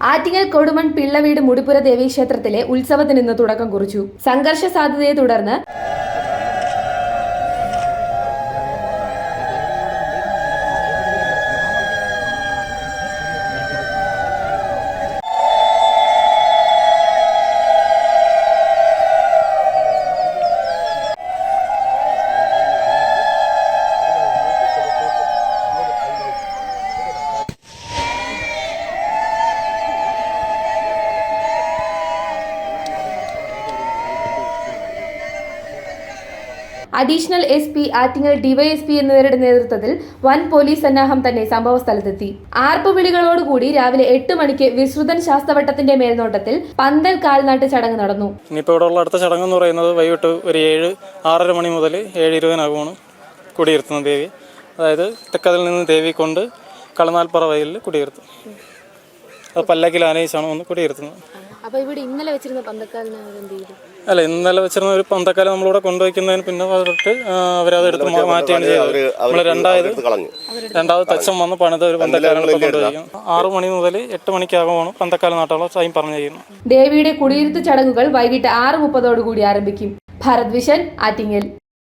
ആറ്റിങ്ങൽ കൊടുമൺ പിള്ളവീട് മുടിപ്പുര ദേവീക്ഷേത്രത്തിലെ ഉത്സവത്തിന് ഇന്ന് തുടക്കം കുറിച്ചു. സംഘർഷ സാധ്യതയെ തുടർന്ന് അഡീഷണൽ SP ആറ്റിങ്ങൽ DYSP എന്നിവരുടെ നേതൃത്വത്തിൽ വൻ പോലീസ് സന്നാഹം തന്നെ സംഭവസ്ഥലത്തെത്തി. ആർപ്പുവിളികളോടുകൂടി രാവിലെ 8 മണിക്ക് വിശ്രുതൻ ശാസ്ത്രവട്ടത്തിന്റെ മേൽനോട്ടത്തിൽ പന്തൽ കാൽനാട്ട് ചടങ്ങ് നടന്നു. ഇനിയിപ്പോൾ ഇവിടെയുള്ള അടുത്ത ചടങ്ങ് എന്ന് പറയുന്നത് വൈകിട്ട് ഒരു 6:30 മണി മുതൽ 7:20 കുടിയിരുത്തുന്ന ദേവി. അതായത് തെക്കതിൽ നിന്ന് ദേവി കൊണ്ട് കളനാൽപ്പറ വയലിൽ കുടിയിരുത്തും. അത് പല്ലക്കിൽ ആനയിച്ചാണ് വന്ന് കുടിയിരുത്തുന്നത്. അപ്പോൾ ഇവിടെ ഇന്നലെ വെച്ചിരുന്ന പന്തക്കാലിന് അല്ല, ഇന്നലെ വെച്ചിരുന്ന ഒരു പന്തക്കാലം നമ്മളിവിടെ കൊണ്ടുവയ്ക്കുന്നതിന് പിന്നെ പറഞ്ഞിട്ട് അവരതെടുത്ത് മാറ്റിയാണ് ചെയ്തത്. നമ്മൾ രണ്ടാമത് തച്ചം വന്ന് പണിത ഒരു പന്തക്കാലം കൊണ്ടുവയ്ക്കും. 6 മണി മുതൽ 8 മണിക്കകമാണ് പന്തക്കാല നാട്ടുള്ള ടൈം പറഞ്ഞിരിക്കുന്നത്. ദേവിയുടെ കുടിയിരുത്ത് ചടങ്ങുകൾ വൈകിട്ട് 6:30 ആരംഭിക്കും. ഭാരത് വിഷൻ, ആറ്റിങ്ങൽ.